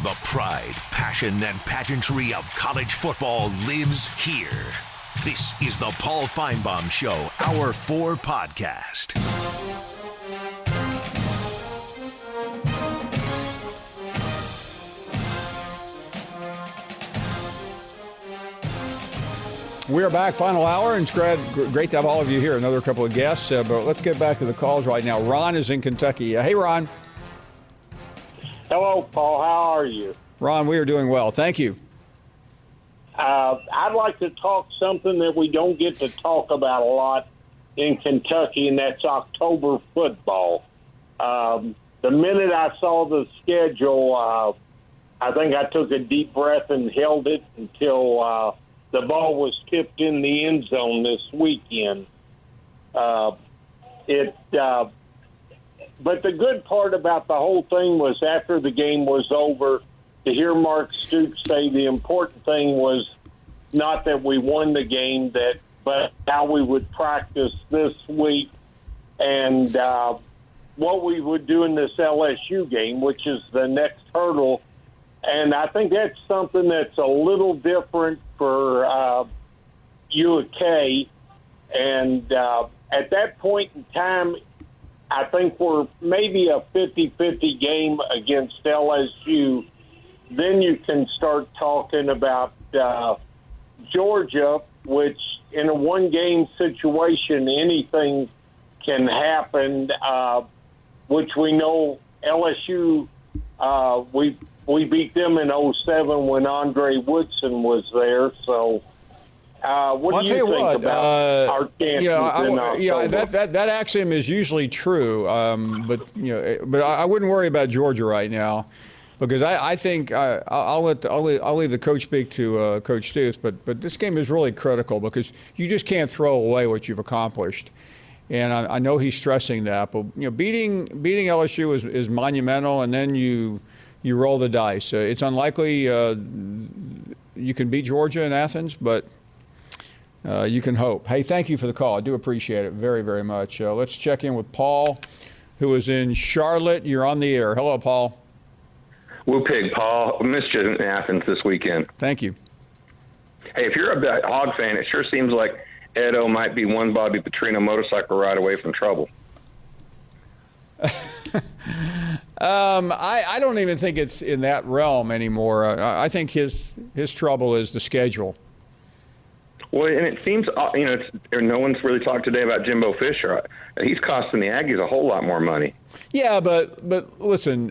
The pride, passion, and pageantry of college football lives here. This is the Paul Feinbaum Show, Hour 4 podcast. We are back, final hour, and it's great to have all of you here. Another couple of guests, but let's get back to the calls right now. Ron is in Kentucky. Hey, Ron. Hello, Paul. How are you? Ron, we are doing well. Thank you. I'd like to talk something that we don't get to talk about a lot in Kentucky, and that's October football. The minute I saw the schedule, I think I took a deep breath and held it until the ball was tipped in the end zone this weekend. But the good part about the whole thing was after the game was over, to hear Mark Stoops say the important thing was not that we won the game, but how we would practice this week and what we would do in this LSU game, which is the next hurdle. And I think that's something that's a little different for U of K. And at that point in time, I think we're maybe a 50-50 game against LSU. Then you can start talking about Georgia, which in a one-game situation, anything can happen, which we know LSU, we beat them in 2007 when Andre Woodson was there. So what do you think about our chances in October? That axiom is usually true, but I wouldn't worry about Georgia right now, because I think I'll leave the coach speak to Coach Stoops, but this game is really critical because you just can't throw away what you've accomplished, and I know he's stressing that. But beating LSU is monumental, and then you roll the dice. It's unlikely you can beat Georgia in Athens, but you can hope. Hey, thank you for the call. I do appreciate it very, very much. Let's check in with Paul, who is in Charlotte. You're on the air. Hello, Paul. Woo pig, Paul. Missed you in Athens this weekend. Thank you. Hey, if you're a Hog fan, it sure seems like Edo might be one Bobby Petrino motorcycle ride away from trouble. I don't even think it's in that realm anymore. I think his trouble is the schedule. Well, and it seems, no one's really talked today about Jimbo Fisher. He's costing the Aggies a whole lot more money. Yeah, but listen,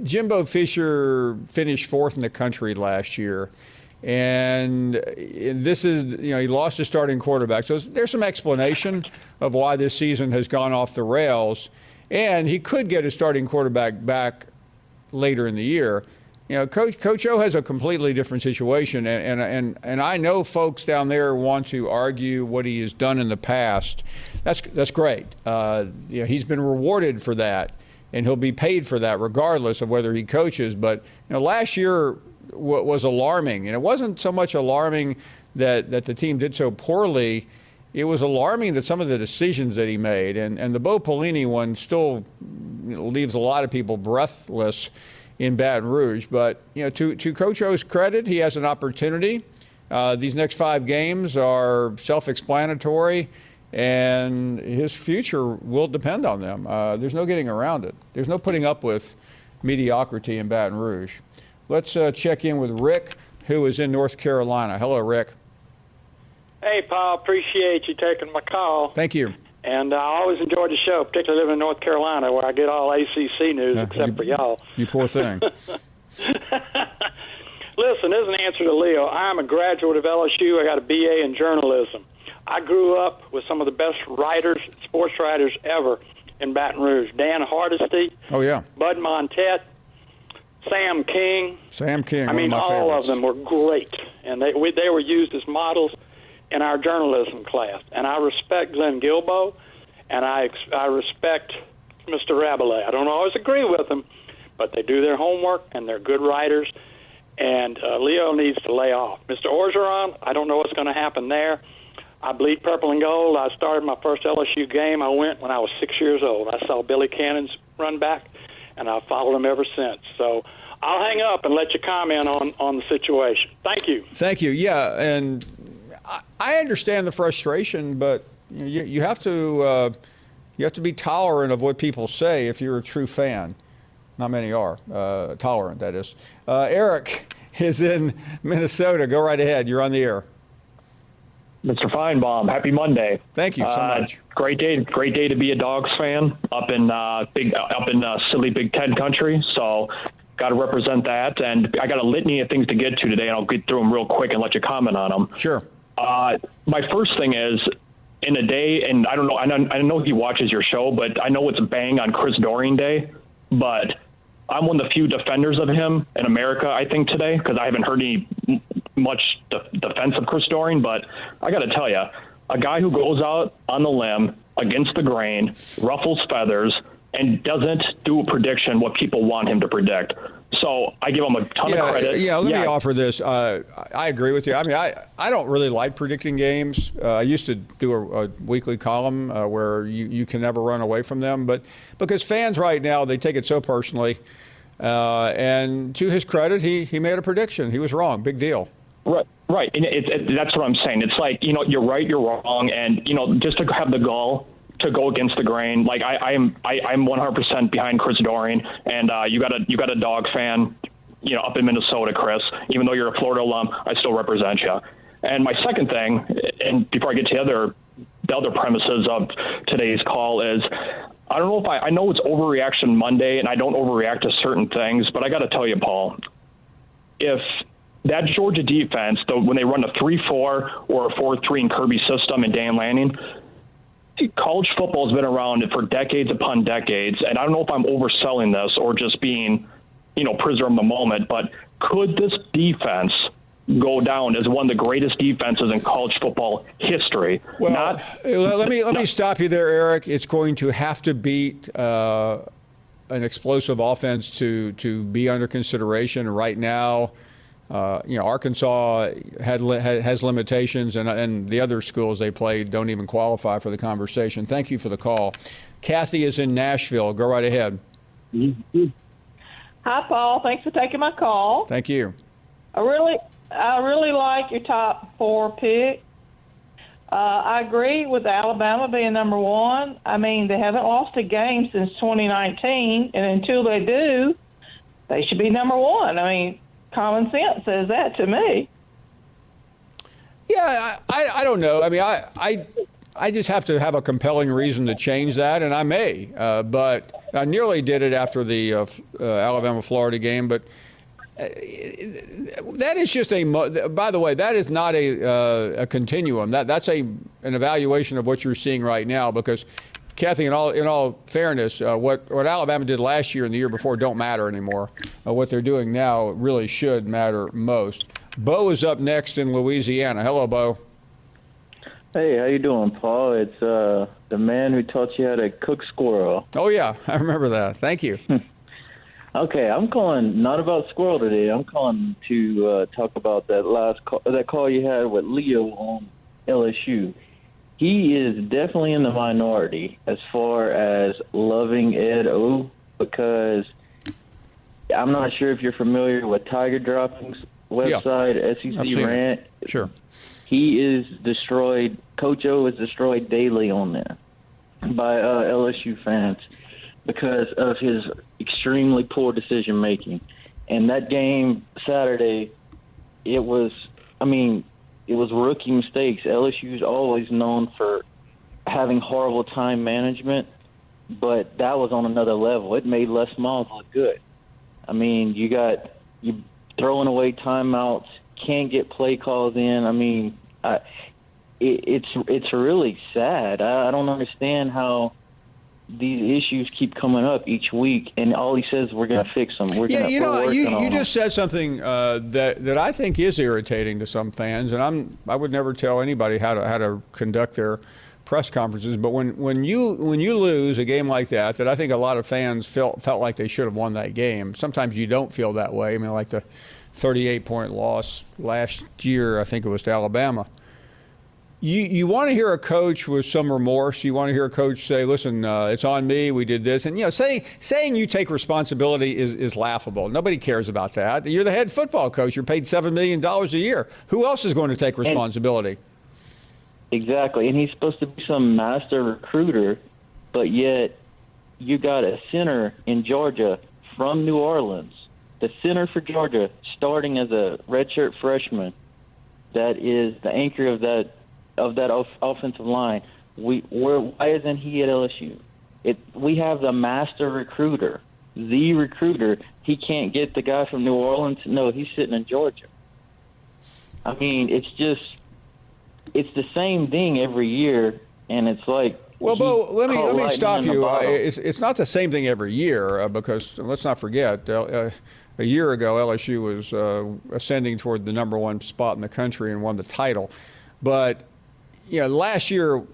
Jimbo Fisher finished 4th in the country last year. And this is, he lost his starting quarterback. So there's some explanation of why this season has gone off the rails. And he could get his starting quarterback back later in the year. Coach O has a completely different situation. And I know folks down there want to argue what he has done in the past. That's great. He's been rewarded for that, and he'll be paid for that regardless of whether he coaches. But last year was alarming, and it wasn't so much alarming that the team did so poorly. It was alarming that some of the decisions that he made, and the Bo Pelini one still leaves a lot of people breathless in Baton Rouge. But to Coach O's credit, he has an opportunity. These next 5 games are self-explanatory, and his future will depend on them. There's no getting around it. There's no putting up with mediocrity in Baton Rouge. Let's check in with Rick, who is in North Carolina. Hello, Rick. Hey, Paul. Appreciate you taking my call. Thank you. And I always enjoyed the show, particularly living in North Carolina, where I get all ACC news except for y'all. You poor thing. Listen, there's an answer to Leo. I'm a graduate of LSU. I got a BA in journalism. I grew up with some of the best writers, sports writers ever in Baton Rouge. Dan Hardesty. Oh, yeah. Bud Montette. Sam King. I mean, one of my all favorites. of them were great, and they were used as models in our journalism class. And I respect Glenn Guilbeau, and I respect Mr. Rabelais. I don't always agree with them, but they do their homework, and they're good writers. And Leo needs to lay off. Mr. Orgeron, I don't know what's going to happen there. I bleed purple and gold. I started my first LSU game. I went when I was 6 years old. I saw Billy Cannon's run back, and I've followed him ever since. So I'll hang up and let you comment on the situation. Thank you. Thank you. Yeah, and I understand the frustration, but you have to be tolerant of what people say if you're a true fan. Not many are tolerant, that is. Eric is in Minnesota. Go right ahead. You're on the air. Mr. Feinbaum, happy Monday. Thank you so much. Great day to be a Dogs fan up in silly Big Ten country. So got to represent that, and I got a litany of things to get to today, and I'll get through them real quick and let you comment on them. Sure. My first thing is, in a day, and I don't know, I know he watches your show, but I know it's a bang on Chris Dorian Day, but I'm one of the few defenders of him in America, I think, today, because I haven't heard any much defense of Chris Dorian, but I got to tell you, a guy who goes out on the limb against the grain, ruffles feathers, and doesn't do a prediction what people want him to predict. So I give him a ton of credit. Yeah, let me offer this. I agree with you. I mean, I don't really like predicting games. I used to do a weekly column where you can never run away from them. But because fans right now, they take it so personally. And to his credit, he made a prediction. He was wrong. Big deal. Right. And that's what I'm saying. It's like, you're right, you're wrong. And, just to have the gall to go against the grain. Like I'm 100% behind Chris Dorian, and you got a Dog fan, up in Minnesota, Chris. Even though you're a Florida alum, I still represent you. And my second thing, and before I get to the other premises of today's call, is I don't know if I know it's overreaction Monday, and I don't overreact to certain things, but I got to tell you, Paul, if that Georgia defense, when they run a 3-4 or a 4-3 in Kirby's system and Dan Lanning, college football has been around for decades upon decades, and I don't know if I'm overselling this or just being, prisoner of the moment, but could this defense go down as one of the greatest defenses in college football history? Well, let me stop you there, Eric. It's going to have to beat an explosive offense to be under consideration right now. Arkansas has limitations, and the other schools they played don't even qualify for the conversation. Thank you for the call. Kathy is in Nashville. Go right ahead. Hi, Paul. Thanks for taking my call. Thank you. I really like your top 4 pick. I agree with Alabama being number 1. I mean, they haven't lost a game since 2019, and until they do, they should be number 1. I mean, common sense says that to me. Yeah, I don't know. I mean, I just have to have a compelling reason to change that, and I may. But I nearly did it after the Alabama-Florida game. But that is just by the way, that is not a continuum. That's an evaluation of what you're seeing right now, because Kathy, in all fairness, what Alabama did last year and the year before don't matter anymore. What they're doing now really should matter most. Bo is up next in Louisiana. Hello, Bo. Hey, how you doing, Paul? It's the man who taught you how to cook squirrel. Oh, yeah, I remember that. Thank you. Okay, I'm calling not about squirrel today. I'm calling to talk about that call you had with Leo on LSU. He is definitely in the minority as far as loving Ed O, because I'm not sure if you're familiar with Tiger Droppings website, SEC Rant. Sure. He is destroyed. Coach O is destroyed daily on there by LSU fans because of his extremely poor decision making. And that game Saturday, it was rookie mistakes. LSU's always known for having horrible time management, but that was on another level. It made Les Miles look good. I mean, you throwing away timeouts, can't get play calls in. I mean, it's really sad. I don't understand how these issues keep coming up each week, and all he says, we're going to fix them. You just said something that I think is irritating to some fans, and I would never tell anybody how to conduct their press conferences. But when you lose a game like that I think a lot of fans felt like they should have won that game. Sometimes you don't feel that way. I mean, like the 38-point loss last year, I think it was to Alabama. You want to hear a coach with some remorse. You want to hear a coach say, listen, it's on me, we did this. And, saying you take responsibility is laughable. Nobody cares about that. You're the head football coach. You're paid $7 million a year. Who else is going to take responsibility? Exactly. And he's supposed to be some master recruiter, but yet you got a center in Georgia from New Orleans, the center for Georgia, starting as a redshirt freshman. That is the anchor of that offensive line. Why isn't he at LSU? We have the master recruiter, the recruiter. He can't get the guy from New Orleans. No, he's sitting in Georgia. I mean, it's the same thing every year, and it's like. Well, Bo, let me stop you. It's not the same thing every year because let's not forget. A year ago, LSU was ascending toward the number one spot in the country and won the title. But last year,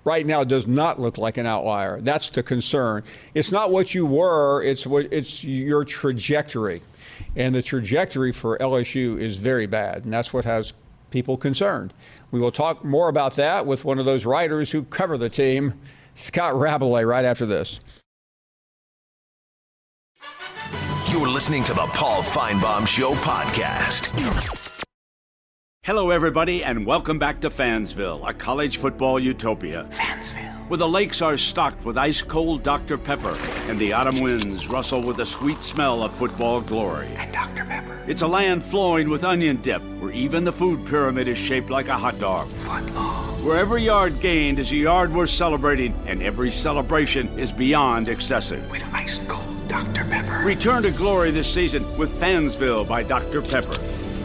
right now, does not look like an outlier. That's the concern. It's not what you were, it's your trajectory. And the trajectory for LSU is very bad, and that's what has people concerned. We will talk more about that with one of those writers who cover the team, Scott Rabelais, right after this. You're listening to the Paul Feinbaum Show podcast. Hello, everybody, and welcome back to Fansville, a college football utopia. Fansville. Where the lakes are stocked with ice-cold Dr. Pepper, and the autumn winds rustle with the sweet smell of football glory. And Dr. Pepper. It's a land flowing with onion dip, where even the food pyramid is shaped like a hot dog. Footlong. Where every yard gained is a yard worth celebrating, and every celebration is beyond excessive. With ice-cold Dr. Pepper. Return to glory this season with Fansville by Dr. Pepper.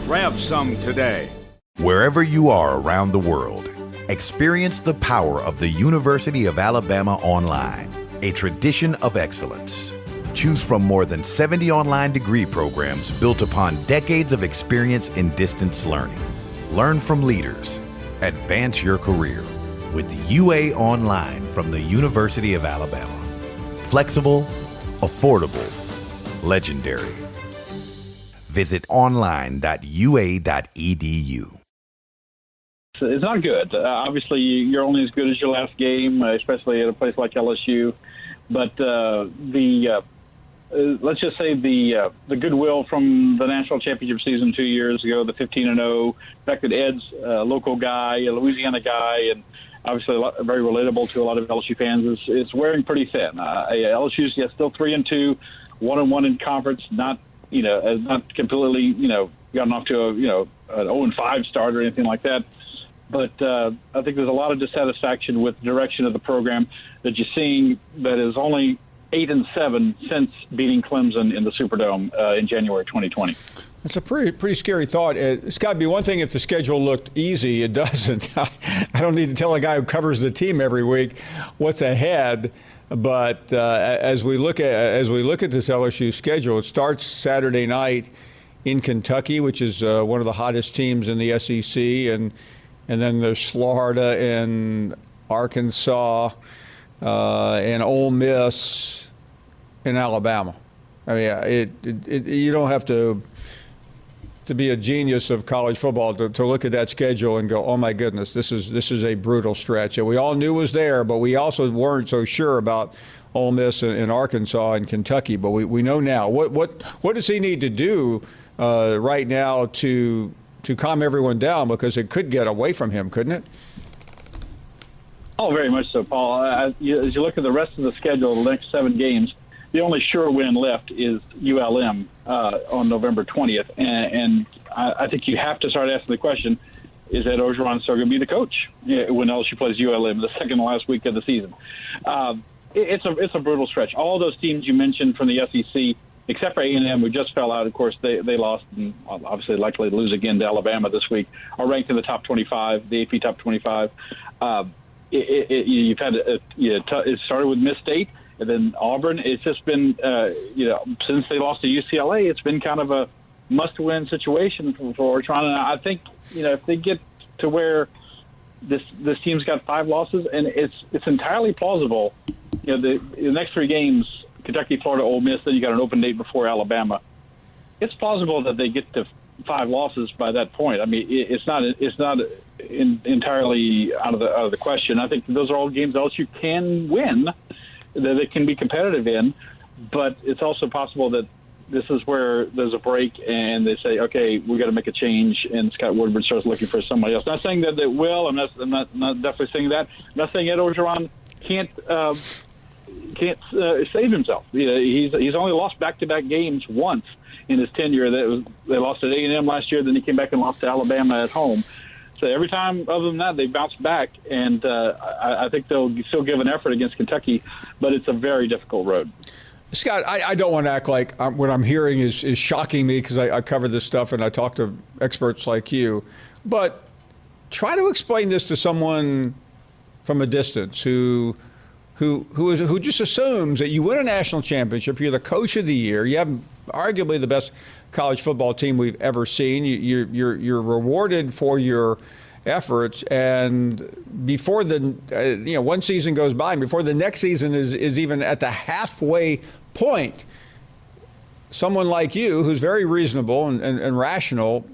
Grab some today. Wherever you are around the world, experience the power of the University of Alabama Online, a tradition of excellence. Choose from more than 70 online degree programs built upon decades of experience in distance learning. Learn from leaders. Advance your career with UA Online from the University of Alabama. Flexible, affordable, legendary. Visit online.ua.edu. It's not good. Obviously, you're only as good as your last game, especially at a place like LSU. But let's just say the goodwill from the national championship season 2 years ago, the 15-0, the fact that Ed's a local guy, a Louisiana guy, and obviously very relatable to a lot of LSU fans, is wearing pretty thin. LSU's still 3-2, 1-1 in conference, not completely gotten off to an 0-5 start or anything like that. But I think there's a lot of dissatisfaction with the direction of the program that you're seeing that is only 8-7 since beating Clemson in the Superdome in January 2020. That's a pretty scary thought. It's got to be one thing if the schedule looked easy. It doesn't. I don't need to tell a guy who covers the team every week what's ahead. But as we look at this LSU schedule, it starts Saturday night in Kentucky, which is one of the hottest teams in the SEC, and then there's Florida and Arkansas and Ole Miss and Alabama. I mean, you don't have to be a genius of college football to look at that schedule and go, oh my goodness, this is a brutal stretch. And we all knew was there, but we also weren't so sure about Ole Miss and Arkansas and Kentucky. But we know now. What does he need to do right now to calm everyone down, because it could get away from him, couldn't it? Oh, very much so, Paul. As you look at the rest of the schedule, the next 7 games, the only sure win left is ULM on November 20th. And I think you have to start asking the question, is Ed Orgeron still going to be the coach when LSU plays ULM the second to last week of the season? It's a brutal stretch. All those teams you mentioned from the SEC, except for A&M, who just fell out. Of course, they lost, and obviously likely to lose again to Alabama this week, are ranked in the top 25, the AP top 25. You've had it started with Miss State, and then Auburn. It's just been, since they lost to UCLA, it's been kind of a must-win situation for Orgeron. And I think, if they get to where this team's got 5 losses, and it's entirely plausible. The next 3 games, Kentucky, Florida, Ole Miss, then you got an open date before Alabama. It's plausible that they get to 5 losses by that point. I mean, it's not entirely out of the question. I think those are all games LSU can win, that they can be competitive in, but it's also possible that this is where there's a break and they say, okay, we got to make a change, and Scott Woodward starts looking for somebody else. Not saying that they will. I'm not definitely saying that. I'm not saying Ed Orgeron can't save himself. He's only lost back-to-back games once in his tenure. They lost at A&M last year, then he came back and lost to Alabama at home. So every time other than that, they bounced back, and I think they'll still give an effort against Kentucky, but it's a very difficult road. Scott, I don't want to act like what I'm hearing is shocking me, because I cover this stuff and I talk to experts like you. But try to explain this to someone from a distance who just assumes that you win a national championship, you're the coach of the year, you have arguably the best college football team we've ever seen. You're rewarded for your efforts, and before one season goes by, and before the next season is even at the halfway point, someone like you, who's very reasonable and rational,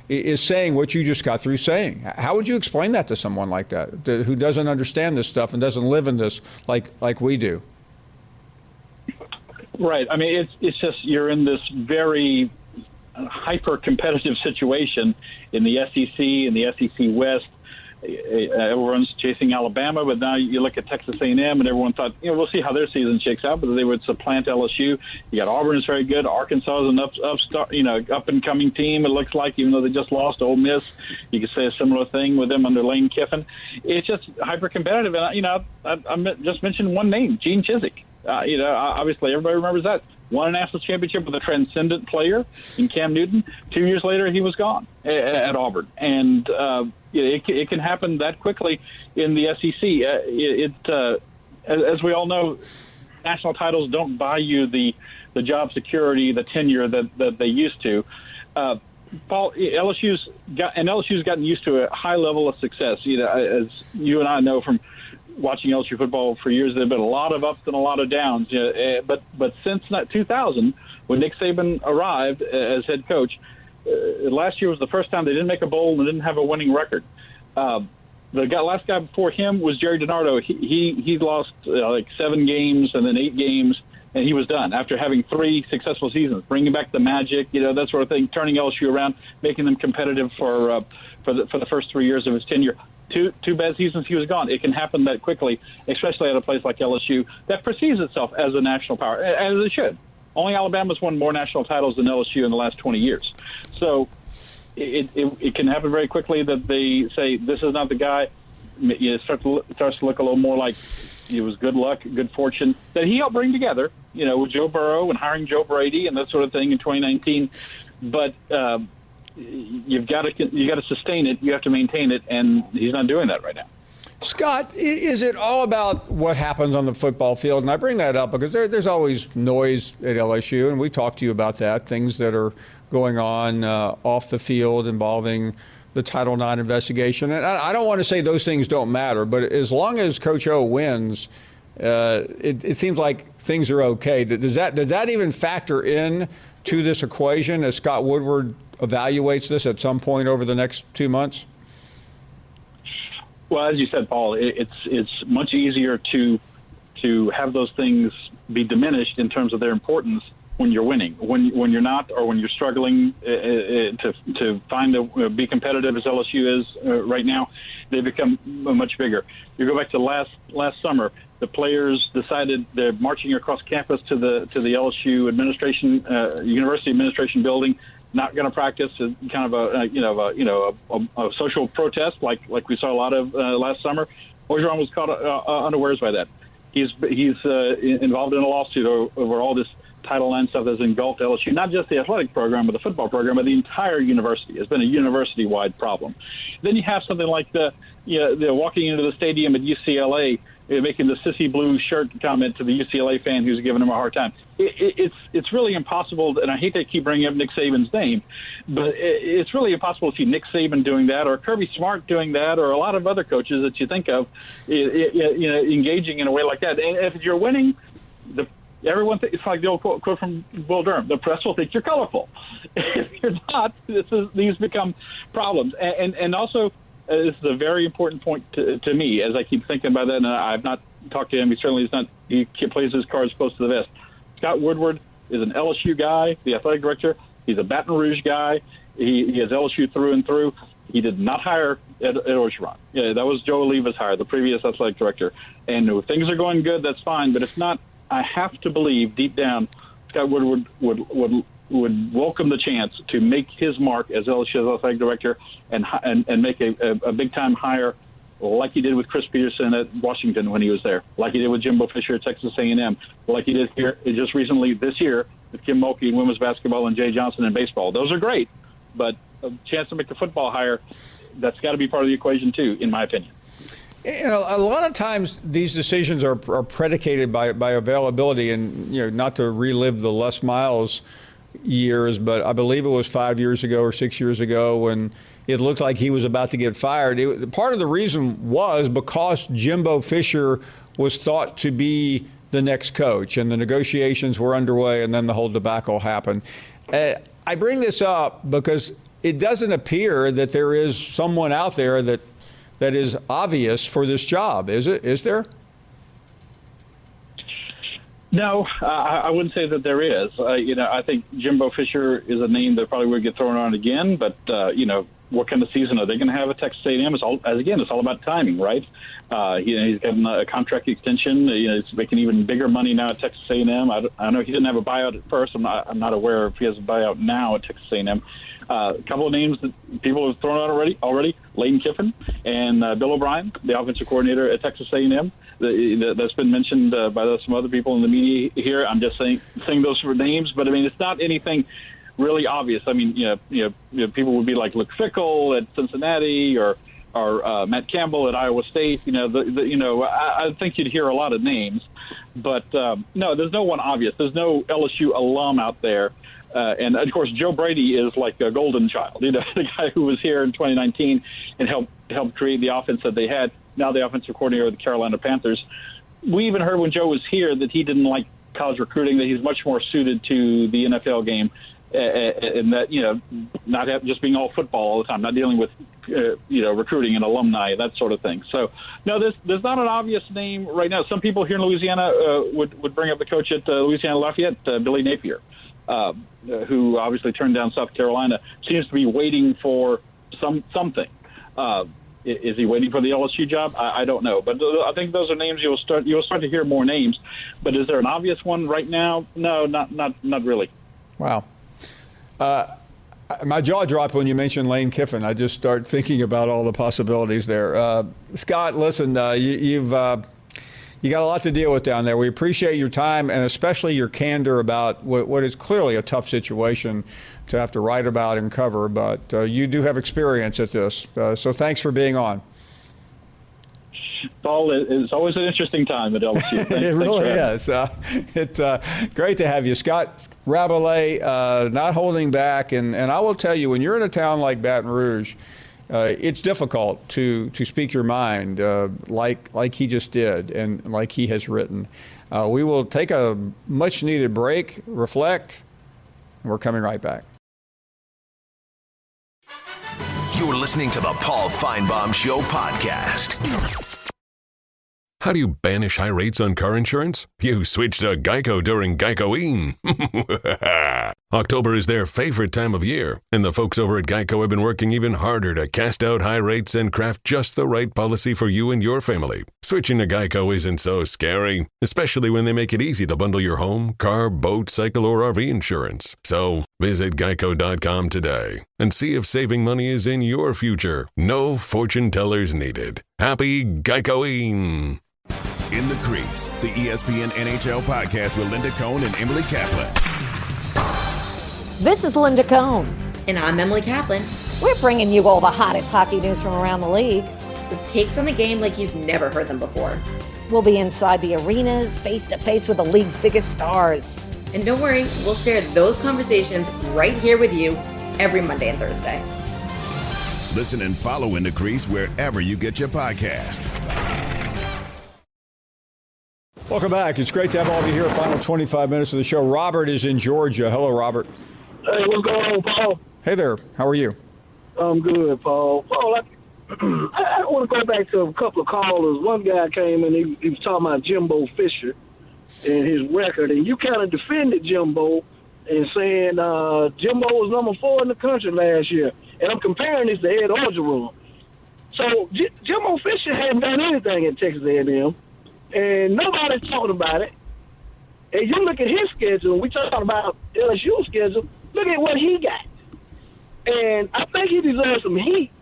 is saying what you just got through saying. How would you explain that to someone like that, who doesn't understand this stuff and doesn't live in this like we do? Right. I mean, it's just you're in this very hyper-competitive situation in the SEC and the SEC West. Everyone's chasing Alabama, but now you look at Texas A&M, and everyone thought, we'll see how their season shakes out, but they would supplant LSU. You got Auburn is very good. Arkansas is an up-and-coming team, it looks like, even though they just lost to Ole Miss. You could say a similar thing with them under Lane Kiffin. It's just hyper-competitive, and, I just mentioned one name, Gene Chizik. Obviously everybody remembers that. Won a national championship with a transcendent player in Cam Newton. 2 years later, he was gone at Auburn. And it can happen that quickly in the SEC. As we all know, national titles don't buy you the job security, the tenure that they used to. Paul, LSU's gotten used to a high level of success. As you and I know from watching LSU football for years, there have been a lot of ups and a lot of downs. But since 2000, when Nick Saban arrived as head coach, last year was the first time they didn't make a bowl and didn't have a winning record. The last guy before him was Jerry DiNardo. He lost like 7 games and then 8 games, and he was done after having 3 successful seasons, bringing back the magic, that sort of thing, turning LSU around, making them competitive for the first 3 years of his tenure. Two bad seasons, he was gone. It can happen that quickly, especially at a place like LSU that perceives itself as a national power, as it should. Only Alabama's won more national titles than LSU in the last 20 years. So it can happen very quickly that they say, this is not the guy. It starts to look a little more like it was good luck, good fortune that he helped bring together, with Joe Burrow and hiring Joe Brady and that sort of thing in 2019. But you've got to sustain it. You have to maintain it, and he's not doing that right now. Scott, is it all about what happens on the football field? And I bring that up because there's always noise at LSU, and we talked to you about that, things that are going on off the field involving the Title IX investigation. And I don't want to say those things don't matter, but as long as Coach O wins, it seems like things are okay. Does that even factor in to this equation as Scott Woodward evaluates this at some point over the next 2 months? Well, as you said, Paul, it's much easier to have those things be diminished in terms of their importance when you're winning. When you're not, or when you're struggling to be competitive as LSU is right now, they become much bigger. You go back to last summer, the players decided they're marching across campus to the LSU administration, university administration building. Not going to practice, kind of a social protest like we saw a lot of last summer. Orgeron was caught unawares by that. He's involved in a lawsuit over all this Title IX stuff that's engulfed LSU, not just the athletic program or the football program, but the entire university. It's been a university-wide problem. Then you have something like the walking into the stadium at UCLA, making the sissy blue shirt comment to the UCLA fan who's giving him a hard time. It's really impossible, and I hate to keep bringing up Nick Saban's name, but it's really impossible to see Nick Saban doing that, or Kirby Smart doing that, or a lot of other coaches that you think of, engaging in a way like that. And if you're winning, it's like the old quote from Will Durham: "The press will think you're colorful." If you're not, these become problems. And also, this is a very important point to me as I keep thinking about that. And I've not talked to him. He certainly is not. He plays his cards close to the vest. Scott Woodward is an LSU guy, the athletic director. He's a Baton Rouge guy. He has LSU through and through. He did not hire Ed Orgeron. Yeah, that was Joe Oliva's hire, the previous athletic director. And if things are going good, that's fine. But if not, I have to believe deep down Scott Woodward would welcome the chance to make his mark as LSU's athletic director and make a big-time hire like he did with Chris Peterson at Washington when he was there, like he did with Jimbo Fisher at Texas A&M, like he did here just recently this year with Kim Mulkey in women's basketball and Jay Johnson in baseball. Those are great, but a chance to make the football hire, that's got to be part of the equation too, in my opinion. You know, a lot of times these decisions are predicated by availability, and not to relive the Les Miles years, but I believe it was 5 years ago or 6 years ago when it looked like he was about to get fired. Part of the reason was because Jimbo Fisher was thought to be the next coach, and the negotiations were underway, and then the whole debacle happened. I bring this up because it doesn't appear that there is someone out there that is obvious for this job. Is it? Is there? No, I wouldn't say that there is. I think Jimbo Fisher is a name that probably would get thrown around again, but, what kind of season are they going to have at Texas A&M? It's all about timing, right? He's getting a contract extension. He's making even bigger money now at Texas A&M. I know he didn't have a buyout at first. I'm not aware if he has a buyout now at Texas A&M. A couple of names that people have thrown out already: Lane Kiffin and Bill O'Brien, the offensive coordinator at Texas A&M. That's been mentioned by some other people in the media here. I'm just saying those were names, but I mean, it's not anything really obvious. I mean, people would be like Luke Fickell at Cincinnati or Matt Campbell at Iowa State. I think you'd hear a lot of names, but no, there's no one obvious. There's no LSU alum out there. And of course, Joe Brady is like a golden child, the guy who was here in 2019 and helped create the offense that they had. Now the offensive coordinator of the Carolina Panthers. We even heard when Joe was here that he didn't like college recruiting, that he's much more suited to the NFL game, and that, not just being all football all the time, not dealing with, recruiting and alumni, that sort of thing. So, no, there's not an obvious name right now. Some people here in Louisiana would bring up the coach at Louisiana Lafayette, Billy Napier, who obviously turned down South Carolina, seems to be waiting for something. Is he waiting for the LSU job? I don't know, but I think those are names you'll start to hear more names. But is there an obvious one right now? No, not really. Wow. My jaw dropped when you mentioned Lane Kiffin. I just start thinking about all the possibilities there. Scott, listen, you got a lot to deal with down there. We appreciate your time and especially your candor about what is clearly a tough situation to have to write about and cover, but you do have experience at this. So thanks for being on. Paul, it's always an interesting time at LSU. It really is. It's great to have you. Scott Rabelais, not holding back. And I will tell you, when you're in a town like Baton Rouge, it's difficult to speak your mind like he just did and like he has written. We will take a much-needed break, reflect, and we're coming right back. You're listening to the Paul Feinbaum Show podcast. How do you banish high rates on car insurance? You switch to Geico during Geico-een. October is their favorite time of year, and the folks over at Geico have been working even harder to cast out high rates and craft just the right policy for you and your family. Switching to Geico isn't so scary, especially when they make it easy to bundle your home, car, boat, cycle, or RV insurance. So visit geico.com today and see if saving money is in your future. No fortune tellers needed. Happy Geico-een. In the Crease, the ESPN NHL podcast with Linda Cohn and Emily Kaplan. This is Linda Cohn. And I'm Emily Kaplan. We're bringing you all the hottest hockey news from around the league. With takes on the game like you've never heard them before. We'll be inside the arenas, face-to-face with the league's biggest stars. And don't worry, we'll share those conversations right here with you every Monday and Thursday. Listen and follow In the Crease wherever you get your podcast. Welcome back. It's great to have all of you here. Final 25 minutes of the show. Robert is in Georgia. Hello, Robert. Hey, what's going on, Paul? Hey there. How are you? I'm good, Paul. Paul, I want to go back to a couple of callers. One guy came and he was talking about Jimbo Fisher and his record, and you kind of defended Jimbo and saying Jimbo was number 4 in the country last year. And I'm comparing this to Ed Orgeron. So Jimbo Fisher hasn't done anything at Texas A&M. And nobody's talking about it. And you look at his schedule, we talking about LSU's schedule, look at what he got. And I think he deserves some heat.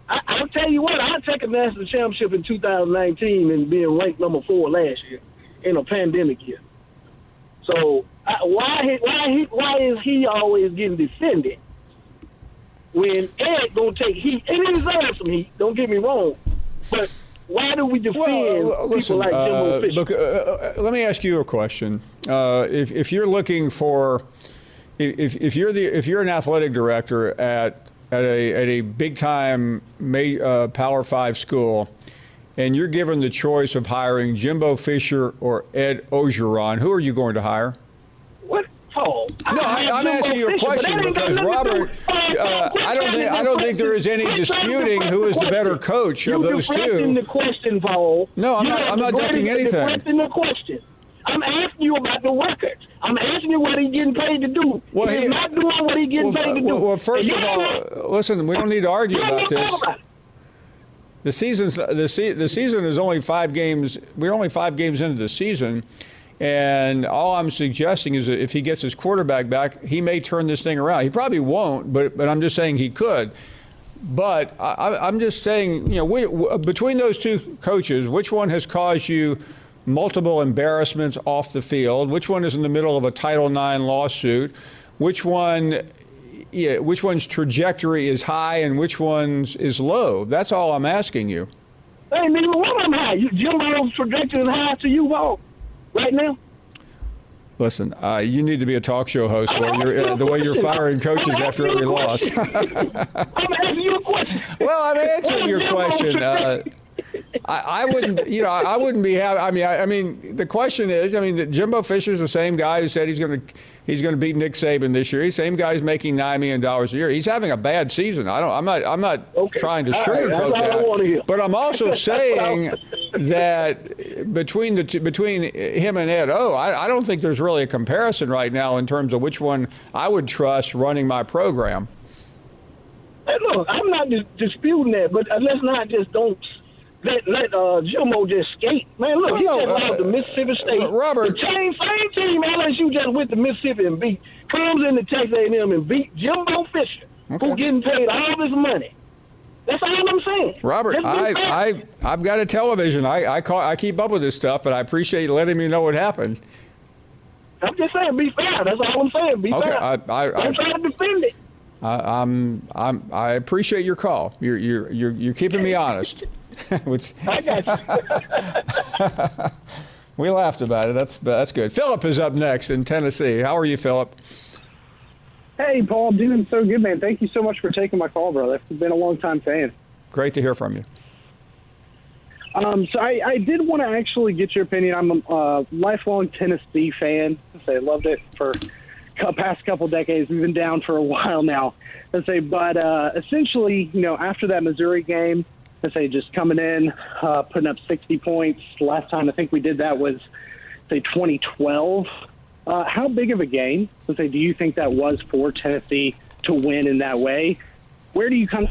I'll tell you what, I'd take a national championship in 2019 and being ranked number 4 last year in a pandemic year. So why is he always getting defended when Ed gonna take heat? And he deserves some heat, don't get me wrong. But why do we defend people like Jimbo Fisher? Look, let me ask you a question. If you're looking for, if you're an athletic director at a big time Power 5 school, and you're given the choice of hiring Jimbo Fisher or Ed Orgeron, who are you going to hire? What? Paul? No, I'm asking you a question because Robert, I don't think there is any disputing who is the better coach of those two. You're deflecting the question, Paul. No, I'm not ducking anything. Deflecting the question. I'm asking you about the records. I'm asking you what he's getting paid to do. Well, he's not doing what he's getting paid to do. Well, first of all, listen, we don't need to argue about this. The season is only 5 games. We're only 5 games into the season. And all I'm suggesting is that if he gets his quarterback back, he may turn this thing around. He probably won't, but I'm just saying he could. But I'm just saying, between those two coaches, which one has caused you multiple embarrassments off the field? Which one is in the middle of a Title IX lawsuit? Which one's trajectory is high and which one's is low? That's all I'm asking you. Hey, neither one of them high. Jimbo's trajectory is high to you, Paul. Right now? Listen, you need to be a talk show host the way you're firing coaches after every loss. I'm asking you a question. Well, I'm answering your question. I wouldn't be happy. I mean, the question is, Jimbo Fisher's the same guy who said he's going to beat Nick Saban this year. He's the same guy who's making $9 million a year. He's having a bad season. I'm not trying to sugarcoat that. But I'm also saying that between him and Ed I don't think there's really a comparison right now in terms of which one I would trust running my program. Hey, look, I'm not disputing that, but let's not just let Jimbo just skate. Man, look, he just went to Mississippi State. Robert. The same team LSU just went to Mississippi and beat, comes into Texas A&M and beat Jimbo Fisher, who getting paid all this money. That's all I'm saying. Robert, I've got a television. I keep up with this stuff, but I appreciate you letting me know what happened. I'm just saying, be fair. That's all I'm saying. Be fair. Don't try to defend it. I appreciate your call. You're keeping me honest. I got you. We laughed about it. That's good. Philip is up next in Tennessee. How are you, Philip? Hey, Paul, I'm doing so good, man. Thank you so much for taking my call, brother. I've been a long-time fan. Great to hear from you. So I did want to actually get your opinion. I'm a lifelong Tennessee fan. I loved it for the past couple decades. We've been down for a while now. But essentially, after that Missouri game, just coming in, putting up 60 points. Last time I think we did that was, 2012. How big of a game, do you think that was for Tennessee to win in that way? Where do you come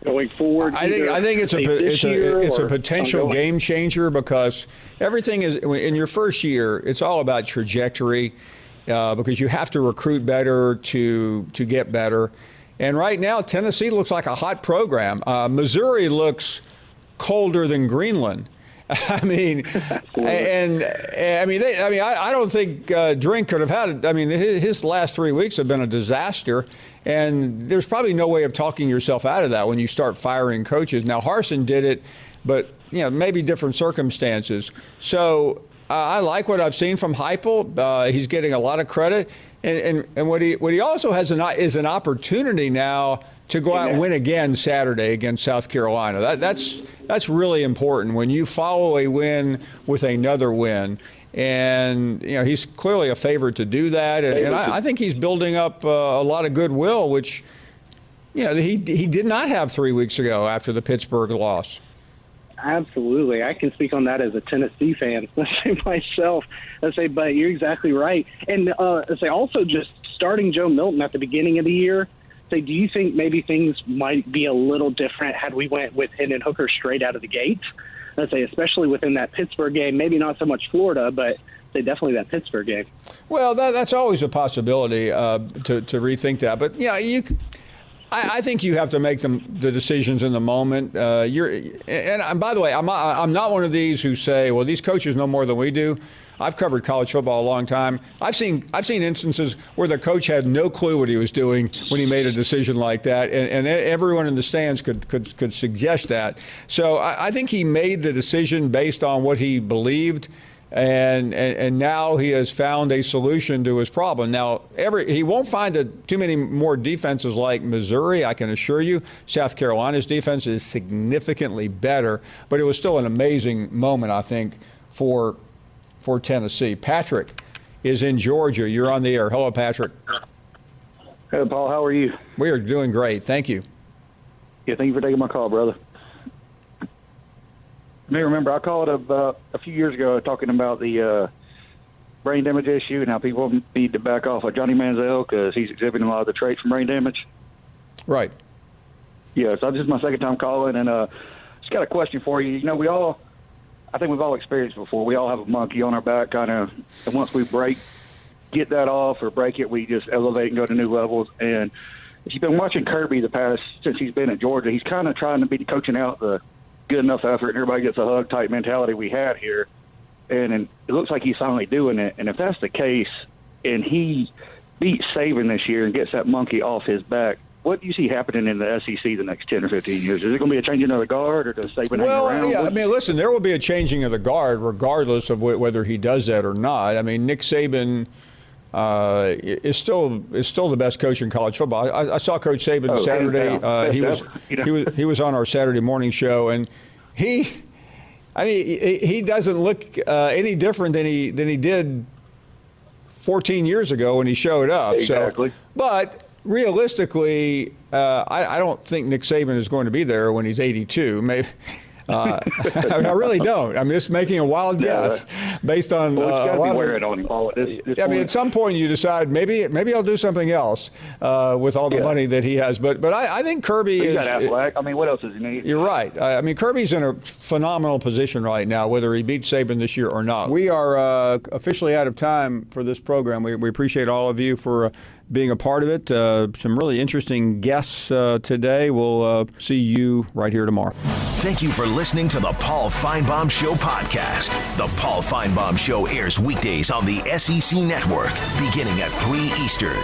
going forward? I think it's a potential game changer because everything is in your first year. It's all about trajectory because you have to recruit better to get better. And right now, Tennessee looks like a hot program. Missouri looks colder than Greenland. I don't think Drink could have had it. I mean, his last 3 weeks have been a disaster, and there's probably no way of talking yourself out of that when you start firing coaches. Now, Harsin did it, but maybe different circumstances. So I like what I've seen from Heupel. He's getting a lot of credit, and what he also has is an opportunity now to go out and win again Saturday against South Carolina. That's really important when you follow a win with another win. And, he's clearly a favorite to do that. And I think he's building up a lot of goodwill, which, he did not have 3 weeks ago after the Pittsburgh loss. Absolutely. I can speak on that as a Tennessee fan, let's say myself. But you're exactly right. And also just starting Joe Milton at the beginning of the year, do you think maybe things might be a little different had we went with Hendon Hooker straight out of the gate? Especially within that Pittsburgh game, maybe not so much Florida, but definitely that Pittsburgh game. Well, that's always a possibility to rethink that. But I think you have to make the decisions in the moment. And by the way, I'm not one of these who say, well, these coaches know more than we do. I've covered college football a long time. I've seen instances where the coach had no clue what he was doing when he made a decision like that, and everyone in the stands could suggest that. So I think he made the decision based on what he believed, and now he has found a solution to his problem. Now he won't find too many more defenses like Missouri, I can assure you. South Carolina's defense is significantly better, but it was still an amazing moment, I think, for Tennessee. Patrick is in Georgia. You're on the air. Hello, Patrick. Hey, Paul. How are you? We are doing great. Thank you. Yeah, thank you for taking my call, brother. You may remember I called a few years ago talking about the brain damage issue and how people need to back off of Johnny Manziel because he's exhibiting a lot of the traits from brain damage. Right. Yeah, so this is my second time calling, and just got a question for you. I think we've all experienced before. We all have a monkey on our back, kind of, and once we get that off or break it, we just elevate and go to new levels. And if you've been watching Kirby since he's been at Georgia, he's kind of trying to be coaching out the good enough effort and everybody gets a hug type mentality we had here. And it looks like he's finally doing it. And if that's the case, and he beats Saban this year and gets that monkey off his back, what do you see happening in the SEC the next 10 or 15 years? Is it going to be a changing of the guard, or does Saban hang around? Yeah, listen, there will be a changing of the guard regardless of whether he does that or not. I mean, Nick Saban is still the best coach in college football. I saw Coach Saban Saturday. He was on our Saturday morning show, and he doesn't look any different than he did 14 years ago when he showed up. Exactly. But realistically, I don't think Nick Saban is going to be there when he's 82. Maybe. I really don't. I'm just making a wild guess based on. At some point you decide maybe I'll do something else with all the money that he has. But I think Kirby is. Got Affleck. What else does he need? You're right. Kirby's in a phenomenal position right now, whether he beats Saban this year or not. We are officially out of time for this program. We appreciate all of you for being a part of it. Some really interesting guests today. We'll see you right here tomorrow. Thank you for listening to the Paul Feinbaum Show podcast. The Paul Feinbaum Show airs weekdays on the SEC Network, beginning at 3 Eastern.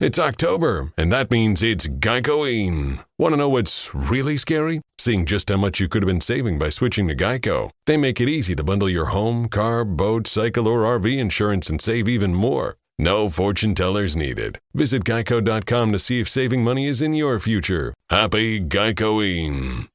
It's October, and that means it's Geico-ine. Want to know what's really scary? Seeing just how much you could have been saving by switching to Geico. They make it easy to bundle your home, car, boat, cycle, or RV insurance and save even more. No fortune tellers needed. Visit geico.com to see if saving money is in your future. Happy Geico-ine.